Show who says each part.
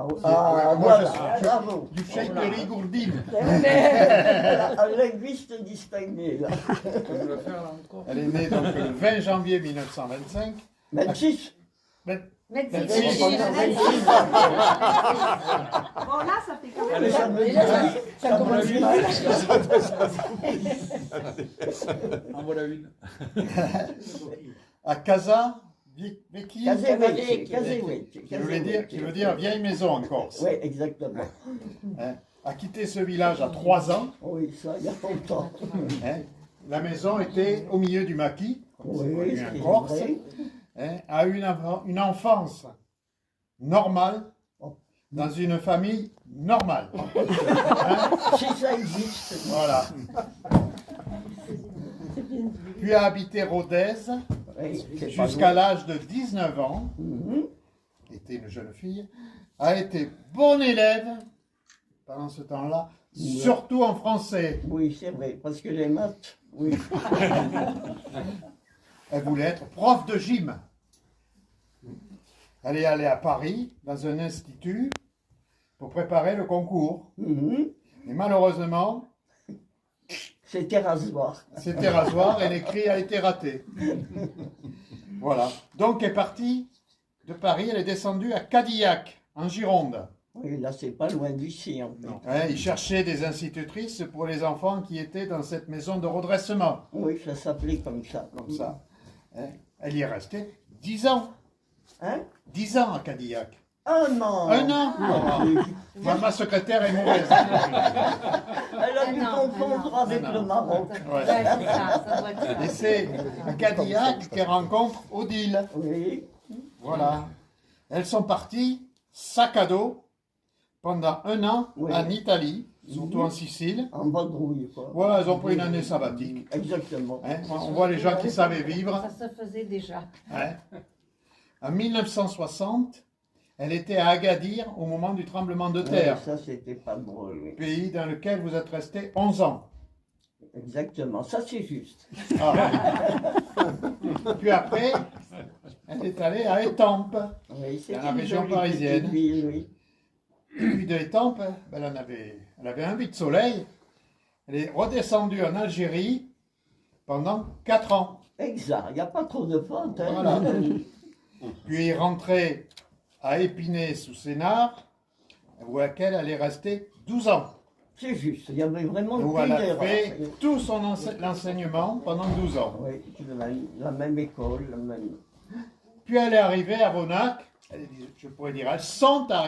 Speaker 1: Ah,
Speaker 2: Moi,
Speaker 1: voilà, bravo.
Speaker 2: du chèque de Rigourdine.
Speaker 1: Un linguiste distingué, là.
Speaker 2: Elle est née donc le 20 janvier 1925.
Speaker 1: 26.
Speaker 2: 26.
Speaker 3: Bon, là, ça fait quand même.
Speaker 1: Ça me
Speaker 3: Et là,
Speaker 1: dit-
Speaker 3: ça
Speaker 1: ça
Speaker 3: commence
Speaker 1: me
Speaker 3: mal.
Speaker 4: En voilà une.
Speaker 2: À Casa Vecchia,
Speaker 1: Casevecchia.
Speaker 2: qui veut dire vieille maison en Corse.
Speaker 1: Oui, exactement.
Speaker 2: Hein, a quitté ce village à 3 ans.
Speaker 1: Oui, ça, il y a longtemps.
Speaker 2: Hein. La maison était au milieu du maquis, comme c'est
Speaker 1: Oui,
Speaker 2: connu
Speaker 1: c'est
Speaker 2: en Corse.
Speaker 1: vrai.
Speaker 2: Hein, a eu une enfance normale dans une famille normale. Hein,
Speaker 1: Si ça existe.
Speaker 2: voilà. Puis a habité Rodez
Speaker 1: Oui, c'est pas
Speaker 2: jusqu'à
Speaker 1: loin.
Speaker 2: l'âge de 19 ans.
Speaker 1: Mhm.
Speaker 2: Était une jeune fille. A été bonne élève pendant ce temps-là, surtout en français.
Speaker 1: Oui, c'est vrai, parce que les maths, oui.
Speaker 2: Elle voulait être prof de gym. Elle est allée à Paris, dans un institut, pour préparer le concours.
Speaker 1: Mhm.
Speaker 2: Et malheureusement,
Speaker 1: C'était rasoir.
Speaker 2: c'était rasoir et l'écrit a été raté. Voilà. Donc, elle est partie de Paris, elle est descendue à Cadillac, en Gironde.
Speaker 1: Oui, là, c'est pas loin d'ici, en fait.
Speaker 2: Ouais, il cherchait des institutrices pour les enfants qui étaient dans cette maison de redressement.
Speaker 1: Oui, ça s'appelait comme ça.
Speaker 2: Comme ça. Hein. Elle y est restée 10 ans.
Speaker 1: Hein?
Speaker 2: 10 ans à Cadillac.
Speaker 1: Un an.
Speaker 2: Un an.
Speaker 1: Ah,
Speaker 2: Ma secrétaire est mauvaise.
Speaker 1: Elle a dû confondre avec le Maroc.
Speaker 2: Ouais.
Speaker 3: Ouais, c'est ça, ça doit être ça.
Speaker 2: Et c'est à Cadillac qu'elle rencontre Odile.
Speaker 1: Oui.
Speaker 2: Voilà. Elles sont parties, sac à dos, pendant un an
Speaker 1: Oui.
Speaker 2: en Italie, surtout en Sicile.
Speaker 1: En vadrouille, quoi.
Speaker 2: Voilà, elles ont pris une année sabbatique.
Speaker 1: Exactement.
Speaker 2: Hein, on voit les gens qui savaient vivre.
Speaker 3: Ça se faisait déjà.
Speaker 2: Hein. En 1960, elle était à Agadir au moment du tremblement de
Speaker 1: Ouais,
Speaker 2: terre,
Speaker 1: ça, c'était pas drôle, oui.
Speaker 2: pays dans lequel vous êtes resté 11 ans.
Speaker 1: Exactement. Ça, c'est juste.
Speaker 2: Ah. Puis après, elle est allée à Étampes.
Speaker 1: Oui, c'est
Speaker 2: Dans la
Speaker 1: une
Speaker 2: région
Speaker 1: jolie
Speaker 2: parisienne.
Speaker 1: petite ville, oui.
Speaker 2: Puis de Étampes, ben, elle avait envie de soleil. Elle est redescendue en Algérie pendant 4 ans.
Speaker 1: Exact. Il n'y a pas trop de fautes, hein.
Speaker 2: Voilà. Puis est rentrée à Épinay sous Sénart, où laquelle elle est restée 12 ans.
Speaker 1: C'est juste. Il y avait vraiment
Speaker 2: Où
Speaker 1: plus
Speaker 2: elle a
Speaker 1: d'erreurs.
Speaker 2: fait tout son l'enseignement pendant 12 ans.
Speaker 1: Oui, la même école, la même...
Speaker 2: Puis elle est arrivée à Ronac, je pourrais dire, elles sont arrivées